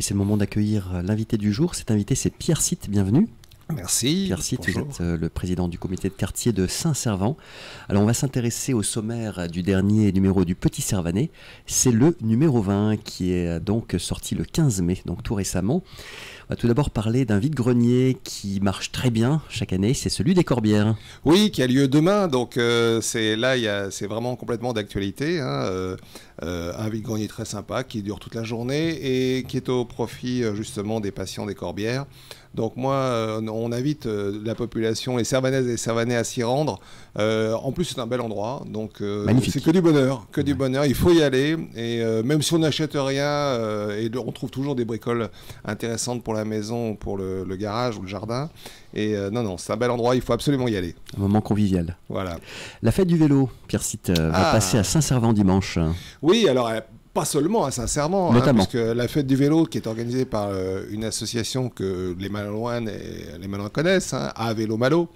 Et c'est le moment d'accueillir l'invité du jour. Cet invité, c'est Pierre Sitt. Bienvenue. Merci. Pierre Sitt, vous Bonjour. êtes le président du comité de quartier de Saint-Servant. Alors, on va s'intéresser au sommaire du dernier numéro du Petit Servanais. C'est le numéro 20 qui est donc sorti le 15 mai, donc tout récemment. On va tout d'abord parler d'un vide-grenier qui marche très bien chaque année, c'est celui des Corbières. Oui, qui a lieu demain, donc c'est vraiment complètement d'actualité, hein, un vide-grenier très sympa qui dure toute la journée et qui est au profit justement des patients des Corbières. Donc moi, on invite la population, les Servanaises et les Servanais à s'y rendre. En plus, c'est un bel endroit, donc c'est que du bonheur, du bonheur. Il faut y aller, et même si on n'achète rien, on trouve toujours des bricoles intéressantes pour la maison, ou pour le garage ou le jardin. Et non, c'est un bel endroit, il faut absolument y aller. Un moment convivial. Voilà. La fête du vélo, Pierre Sitt, va passer à Saint-Servant dimanche. Oui, alors pas seulement, sincèrement, notamment. Parce que la fête du vélo qui est organisée par une association que les Malouins connaissent, hein, à Vélo Malo.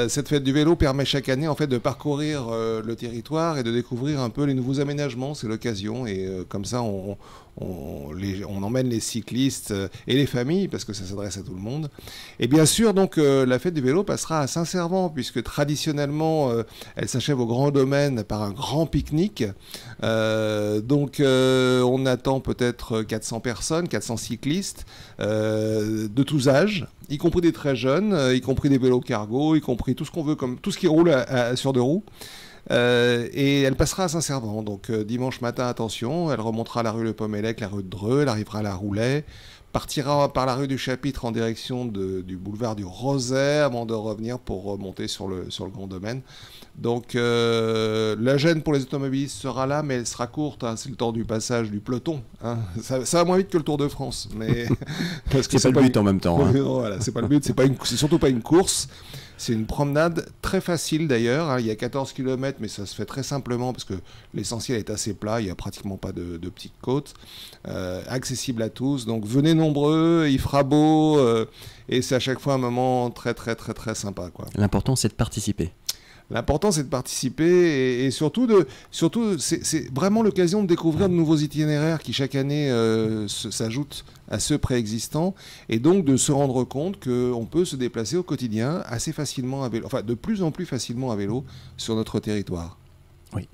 Cette fête du vélo permet chaque année en fait de parcourir le territoire et de découvrir un peu les nouveaux aménagements. C'est l'occasion, et comme ça on emmène les cyclistes et les familles, parce que ça s'adresse à tout le monde. Et bien sûr, donc la fête du vélo passera à Saint-Servant, puisque traditionnellement elle s'achève au Grand Domaine par un grand pique-nique. On attend peut-être 400 personnes, 400 cyclistes de tous âges, y compris des très jeunes, y compris des vélos cargo, y compris tout ce qu'on veut, comme tout ce qui roule sur deux roues. Et elle passera à Saint-Servant. Donc dimanche matin, attention, elle remontera la rue Le Pommelec, la rue de Dreux, elle arrivera à la Roulet, partira par la rue du Chapitre en direction du boulevard du Roset, avant de revenir pour remonter sur le Grand Domaine. Donc la gêne pour les automobilistes sera là, mais elle sera courte, hein, c'est le temps du passage du peloton, hein. Ça va moins vite que le Tour de France, mais parce que c'est pas le but en même temps, hein. Voilà, c'est pas le but, c'est surtout pas une course. C'est une promenade très facile d'ailleurs, hein. Il y a 14 km, mais ça se fait très simplement parce que l'essentiel est assez plat, il n'y a pratiquement pas de petites côtes, accessible à tous. Donc venez nombreux, il fera beau, et c'est à chaque fois un moment très très très très sympa, quoi. L'important, c'est de participer. L'important, c'est de participer, et surtout, c'est vraiment l'occasion de découvrir de nouveaux itinéraires qui chaque année s'ajoutent à ceux préexistants, et donc de se rendre compte qu'on peut se déplacer au quotidien assez facilement à vélo, enfin de plus en plus facilement à vélo sur notre territoire. Oui.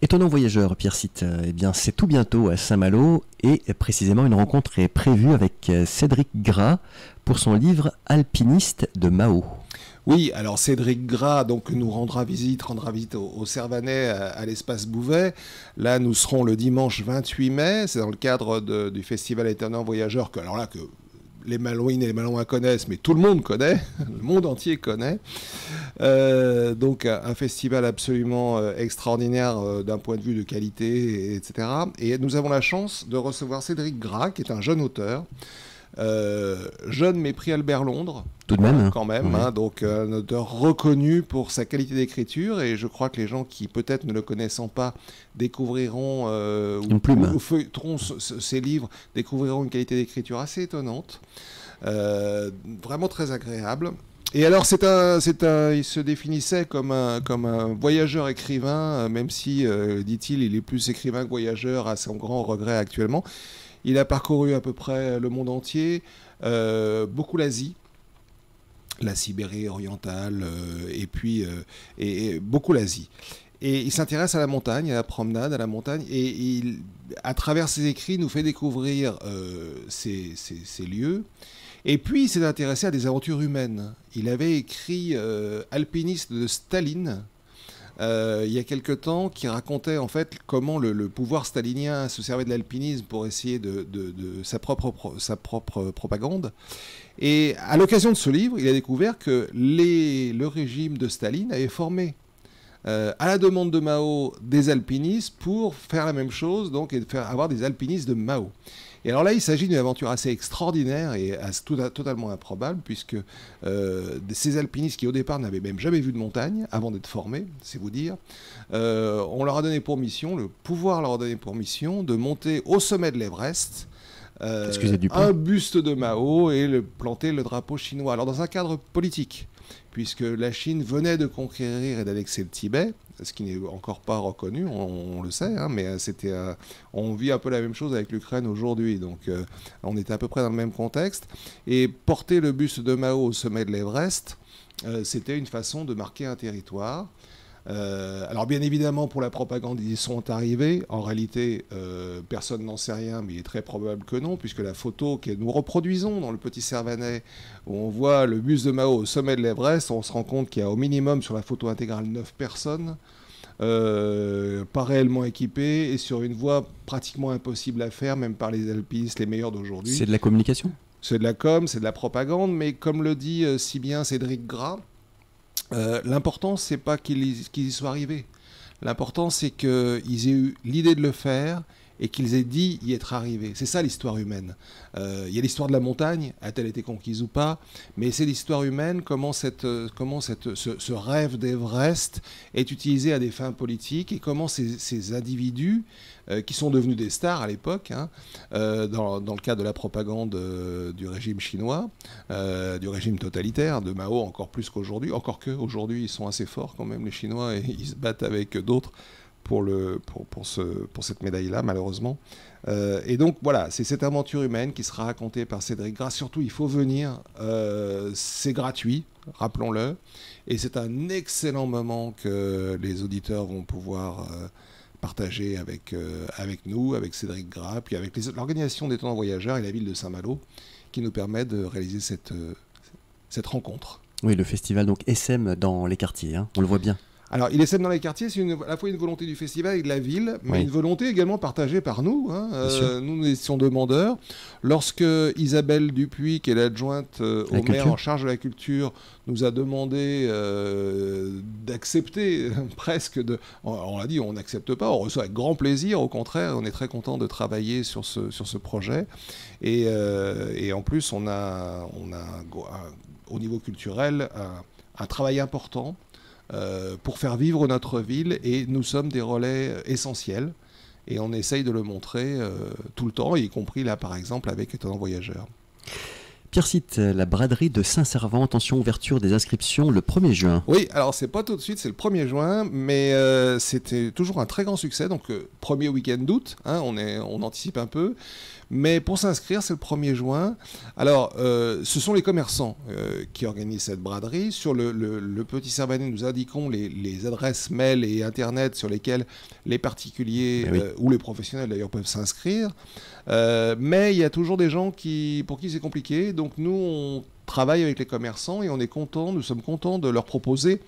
Étonnant voyageur, Pierre Sitt, eh bien c'est tout bientôt à Saint-Malo, et précisément une rencontre est prévue avec Cédric Gras pour son livre Alpiniste de Mao. Oui, alors Cédric Gras donc, nous rendra visite au Servanais à l'espace Bouvet. Là, nous serons le dimanche 28 mai. C'est dans le cadre du Festival Étonnant Voyageur, que les Malouines et les Malouins connaissent, mais tout le monde connaît, le monde entier connaît. Donc un festival absolument extraordinaire d'un point de vue de qualité, etc. Et nous avons la chance de recevoir Cédric Gras, qui est un jeune auteur. Jeune mais prix Albert Londres, tout de même, quand même, oui. Hein, donc un auteur reconnu pour sa qualité d'écriture, et je crois que les gens qui peut-être ne le connaissant pas découvriront ou feuilleteront ses livres, découvriront une qualité d'écriture assez étonnante, vraiment très agréable. Et alors il se définissait comme un voyageur écrivain, même si, dit-il, il est plus écrivain que voyageur, à son grand regret actuellement. Il a parcouru à peu près le monde entier, beaucoup l'Asie, la Sibérie orientale, et puis beaucoup l'Asie. Et il s'intéresse à la montagne, à la promenade, à la montagne, et à travers ses écrits, nous fait découvrir ces lieux. Et puis, il s'est intéressé à des aventures humaines. Il avait écrit Alpiniste de Staline, il y a quelque temps, qui racontait en fait comment le pouvoir stalinien se servait de l'alpinisme pour essayer de sa propre propagande. Et à l'occasion de ce livre, il a découvert que le régime de Staline avait formé à la demande de Mao des alpinistes pour faire la même chose, donc, et de faire avoir des alpinistes de Mao. Et alors là, il s'agit d'une aventure assez extraordinaire et totalement improbable, puisque ces alpinistes qui au départ n'avaient même jamais vu de montagne avant d'être formés, c'est vous dire, on leur a donné pour mission, le pouvoir leur a donné pour mission de monter au sommet de l'Everest, un buste de Mao et planter le drapeau chinois. Alors dans un cadre politique. puisque la Chine venait de conquérir et d'annexer le Tibet, ce qui n'est encore pas reconnu, on le sait, hein, mais on vit un peu la même chose avec l'Ukraine aujourd'hui, donc on était à peu près dans le même contexte. Et porter le buste de Mao au sommet de l'Everest, c'était une façon de marquer un territoire. Alors bien évidemment, pour la propagande, ils y sont arrivés. En réalité, personne n'en sait rien, mais il est très probable que non, puisque la photo que nous reproduisons dans le Petit Servanet, où on voit le buste de Mao au sommet de l'Everest, on se rend compte qu'il y a au minimum sur la photo intégrale 9 personnes, pas réellement équipées, et sur une voie pratiquement impossible à faire, même par les alpinistes les meilleurs d'aujourd'hui. C'est de la communication ? C'est de la com, c'est de la propagande, mais comme le dit si bien Cédric Gras, l'important, c'est pas qu'ils y soient arrivés. L'important, c'est qu'ils aient eu l'idée de le faire et qu'ils aient dit y être arrivés. C'est ça l'histoire humaine. Il y a l'histoire de la montagne, a-t-elle été conquise ou pas, mais c'est l'histoire humaine, comment ce rêve d'Everest est utilisé à des fins politiques et comment ces individus qui sont devenus des stars à l'époque, hein, dans le cadre de la propagande du régime chinois, du régime totalitaire, de Mao encore plus qu'aujourd'hui, encore qu'aujourd'hui ils sont assez forts quand même les Chinois et ils se battent avec d'autres pour cette médaille-là malheureusement. Et donc voilà, c'est cette aventure humaine qui sera racontée par Cédric Gras. Surtout il faut venir, c'est gratuit, rappelons-le, et c'est un excellent moment que les auditeurs vont pouvoir partager avec nous, avec Cédric Gras, puis avec l'organisation des Étonnants Voyageurs et la ville de Saint-Malo, qui nous permet de réaliser cette rencontre. Oui, le festival donc SM dans les quartiers, hein, on le voit bien. Alors, il essaime dans les quartiers, c'est à la fois une volonté du festival et de la ville, mais une volonté également partagée par nous. Hein. Nous étions demandeurs. Lorsque Isabelle Dupuis, qui est l'adjointe au maire en charge de la culture, nous a demandé d'accepter presque on l'a dit, on n'accepte pas, on reçoit avec grand plaisir, au contraire, on est très content de travailler sur ce projet. Et en plus, on a au niveau culturel un travail important pour faire vivre notre ville, et nous sommes des relais essentiels et on essaye de le montrer tout le temps, y compris là par exemple avec Étonnants Voyageurs. Pierre Sitt, la braderie de Saint-Servant, attention, ouverture des inscriptions le 1er juin. Oui, alors c'est pas tout de suite, c'est le 1er juin, mais c'était toujours un très grand succès, donc premier week-end d'août, hein, on anticipe un peu. Mais pour s'inscrire, c'est le 1er juin. Alors, ce sont les commerçants qui organisent cette braderie. Sur le Petit Servanet, nous indiquons les adresses mail et Internet sur lesquelles les particuliers ou les professionnels d'ailleurs peuvent s'inscrire. Mais il y a toujours des gens pour qui c'est compliqué. Donc nous, on travaille avec les commerçants et nous sommes contents de leur proposer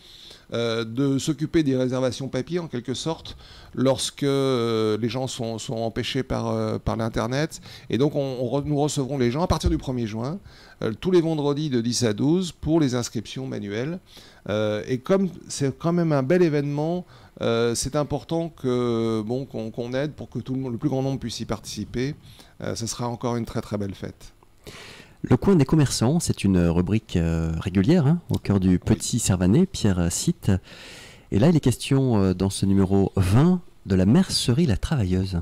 de s'occuper des réservations papier en quelque sorte lorsque les gens sont empêchés par l'Internet. Et donc nous recevrons les gens à partir du 1er juin, tous les vendredis de 10 à 12 pour les inscriptions manuelles. Et comme c'est quand même un bel événement, c'est important qu'on aide pour que le plus grand nombre puisse y participer. Ce sera encore une très très belle fête. Le coin des commerçants, c'est une rubrique régulière, hein, au cœur du Petit Servanet, Pierre Sitt. Et là, il est question dans ce numéro 20 de la mercerie La Travailleuse.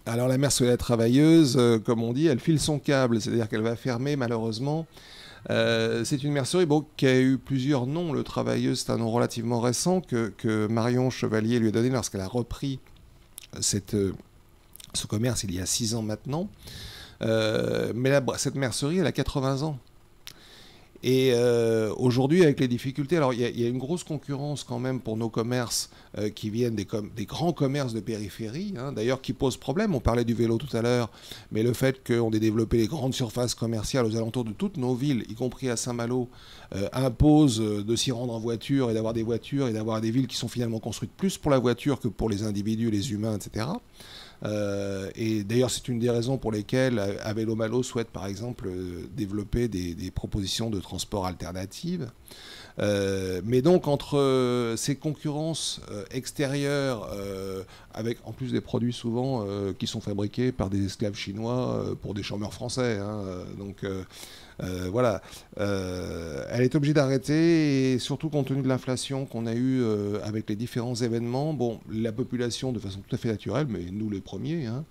Alors la mercerie La Travailleuse, comme on dit, elle file son câble, c'est-à-dire qu'elle va fermer malheureusement. C'est une mercerie qui a eu plusieurs noms. Le Travailleuse, c'est un nom relativement récent que Marion Chevalier lui a donné lorsqu'elle a repris ce commerce il y a 6 ans maintenant. Mais cette mercerie, elle a 80 ans. Et aujourd'hui, avec les difficultés, alors il y a une grosse concurrence quand même pour nos commerces qui viennent des grands commerces de périphérie, hein, d'ailleurs qui posent problème. On parlait du vélo tout à l'heure, mais le fait qu'on ait développé les grandes surfaces commerciales aux alentours de toutes nos villes, y compris à Saint-Malo, impose de s'y rendre en voiture et d'avoir des voitures et d'avoir des villes qui sont finalement construites plus pour la voiture que pour les individus, les humains, etc. Et d'ailleurs, c'est une des raisons pour lesquelles Vélo Malo souhaite, par exemple, développer des propositions de transport alternatives. Mais donc, entre ces concurrences extérieures, avec en plus des produits souvent qui sont fabriqués par des esclaves chinois pour des chômeurs français, hein, donc Voilà. Elle est obligée d'arrêter, et surtout compte tenu de l'inflation qu'on a eue avec les différents événements. Bon, la population, de façon tout à fait naturelle, mais nous les premiers, hein,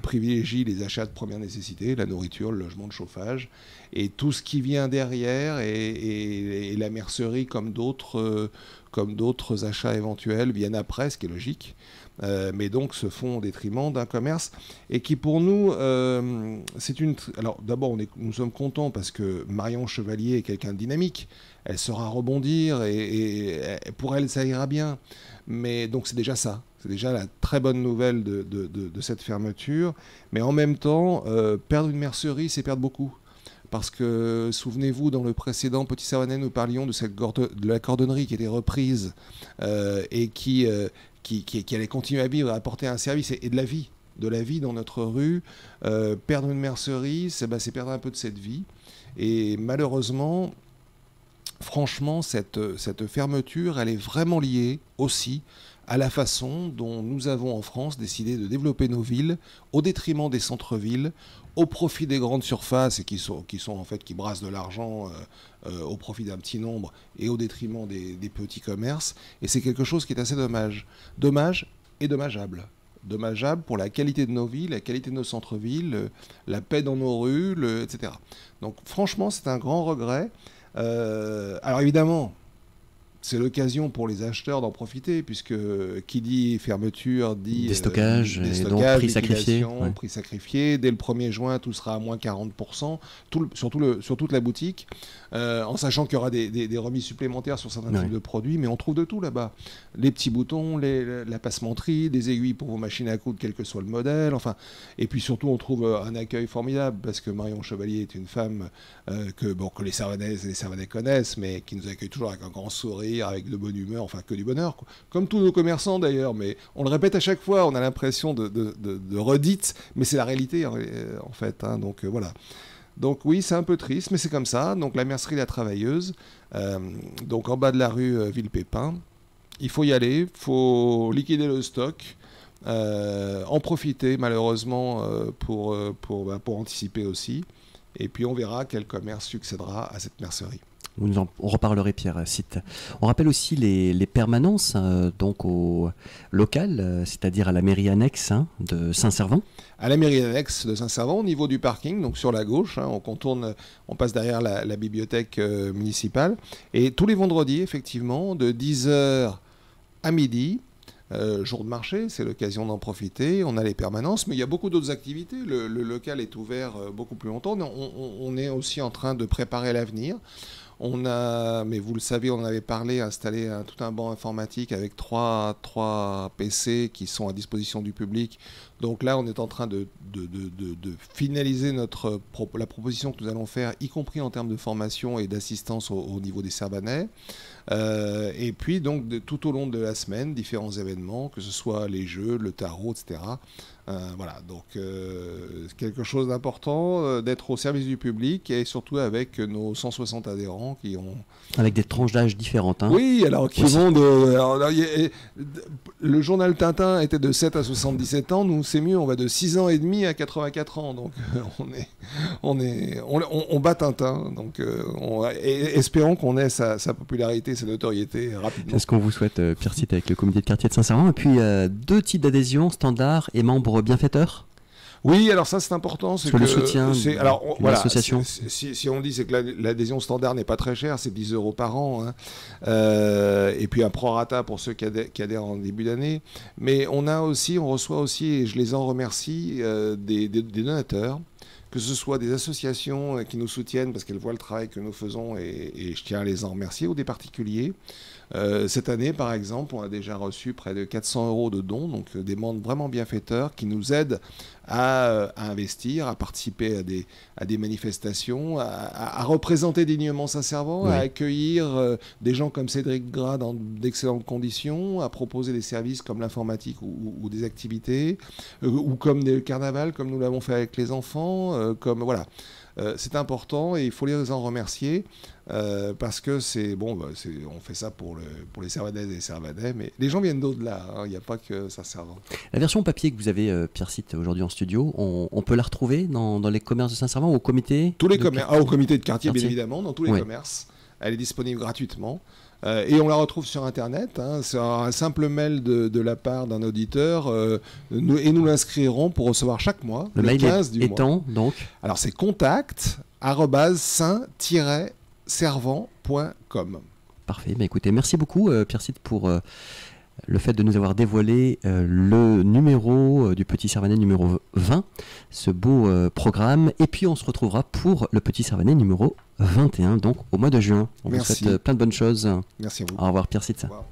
privilégie les achats de première nécessité, la nourriture, le logement, le chauffage, et tout ce qui vient derrière, et la mercerie, comme d'autres achats éventuels, viennent après, ce qui est logique. Mais donc se font au détriment d'un commerce, et qui pour nous, c'est une... Alors d'abord, nous sommes contents parce que Marion Chevalier est quelqu'un de dynamique, elle saura rebondir, et pour elle ça ira bien. Mais donc c'est déjà ça, c'est déjà la très bonne nouvelle de cette fermeture. Mais en même temps, perdre une mercerie, c'est perdre beaucoup. Parce que, souvenez-vous, dans le précédent Petit Servanet, nous parlions de la cordonnerie qui était reprise et qui allait continuer à vivre, à apporter un service et de la vie dans notre rue. Perdre une mercerie, c'est perdre un peu de cette vie. Et malheureusement, franchement, cette fermeture, elle est vraiment liée aussi à la façon dont nous avons en France décidé de développer nos villes au détriment des centres-villes, au profit des grandes surfaces, et qui brassent de l'argent au profit d'un petit nombre et au détriment des petits commerces. Et c'est quelque chose qui est assez dommage. Dommage et dommageable. Dommageable pour la qualité de nos villes, la qualité de nos centres-villes, la paix dans nos rues, etc. Donc franchement, c'est un grand regret. Alors évidemment, c'est l'occasion pour les acheteurs d'en profiter, puisque qui dit fermeture dit déstockage, et donc prix sacrifié. Ouais. Prix sacrifié. Dès le 1er juin, tout sera à moins 40%, sur toute la boutique, en sachant qu'il y aura des remises supplémentaires sur certains types de produits, mais on trouve de tout là-bas. Les petits boutons, la passementerie, des aiguilles pour vos machines à coudre, quel que soit le modèle, enfin. Et puis surtout, on trouve un accueil formidable, parce que Marion Chevalier est une femme que les Servanaises et les Servanais connaissent, mais qui nous accueille toujours avec un grand sourire, avec de bonne humeur, enfin que du bonheur, quoi. Comme tous nos commerçants d'ailleurs, mais on le répète à chaque fois, on a l'impression de redite, mais c'est la réalité en fait, hein, donc voilà. Donc oui, c'est un peu triste, mais c'est comme ça. Donc la mercerie La Travailleuse, donc en bas de la rue Villepépin, il faut y aller, il faut liquider le stock, en profiter malheureusement pour anticiper aussi, et puis on verra quel commerce succédera à cette mercerie. On reparlerait, Pierre Cite. On rappelle aussi les permanences donc au local, c'est-à-dire à la mairie annexe de Saint-Servant. À la mairie annexe de Saint-Servant, au niveau du parking, donc sur la gauche, on contourne, on passe derrière la bibliothèque municipale. Et tous les vendredis, effectivement, de 10h à midi, jour de marché, c'est l'occasion d'en profiter. On a les permanences, mais il y a beaucoup d'autres activités. Le local est ouvert beaucoup plus longtemps. On est aussi en train de préparer l'avenir. On a, mais vous le savez, on en avait parlé, installé tout un banc informatique avec trois PC qui sont à disposition du public. Donc là, on est en train de finaliser la proposition que nous allons faire, y compris en termes de formation et d'assistance au niveau des Servanais. Et puis, donc, tout au long de la semaine, différents événements, que ce soit les jeux, le tarot, etc. Voilà, donc quelque chose d'important, d'être au service du public, et surtout avec nos 160 adhérents qui ont... Avec des tranches d'âge différentes. Oui, alors qui vont le journal Tintin était de 7 à 77 ans, nous c'est mieux, on va de 6 ans et demi à 84 ans, donc on bat Tintin, donc espérons qu'on ait sa popularité, sa notoriété rapidement. C'est ce qu'on vous souhaite, Pierre Cite, avec le comité de quartier de Saint-Servant. Et puis 2 types d'adhésion, standard et membres bienfaiteurs. Oui, alors ça c'est important. Sur le soutien de l'association. Si on dit c'est que l'adhésion standard n'est pas très chère, c'est 10 € par an. Et puis un prorata pour ceux qui adhèrent en début d'année. Mais on reçoit aussi, et je les en remercie, des donateurs, que ce soit des associations qui nous soutiennent parce qu'elles voient le travail que nous faisons, et je tiens à les en remercier, ou des particuliers. Cette année, par exemple, on a déjà reçu près de 400 € de dons, donc des membres vraiment bienfaiteurs qui nous aident à investir, à participer à des manifestations, à représenter dignement Saint-Servant, à accueillir des gens comme Cédric Gras dans d'excellentes conditions, à proposer des services comme l'informatique ou des activités, ou comme le carnaval, comme nous l'avons fait avec les enfants, comme voilà. c'est important et il faut les en remercier. Parce que on fait ça pour les Servanaises et les Servanais, mais les gens viennent d'au-delà, il n'y a pas que Saint-Servant. La version papier que vous avez, Pierre Sitte, aujourd'hui en studio, on peut la retrouver dans les commerces de Saint-Servant ou au comité? Tous les commerces, au comité de quartier, bien évidemment, dans tous les commerces. Elle est disponible gratuitement. Et on la retrouve sur Internet. C'est un simple mail de la part d'un auditeur. Nous l'inscrirons pour recevoir chaque mois, le mail 15 du étant, mois. donc Alors, c'est contact@saint-servant.com. Parfait. Écoutez, merci beaucoup, Pierre Sitte, pour le fait de nous avoir dévoilé le numéro du Petit Servanet numéro 20, ce beau programme. Et puis, on se retrouvera pour le Petit Servanet numéro 21, donc au mois de juin. On vous souhaite plein de bonnes choses. Merci à vous. Au revoir, Pierre Sitte. Au revoir.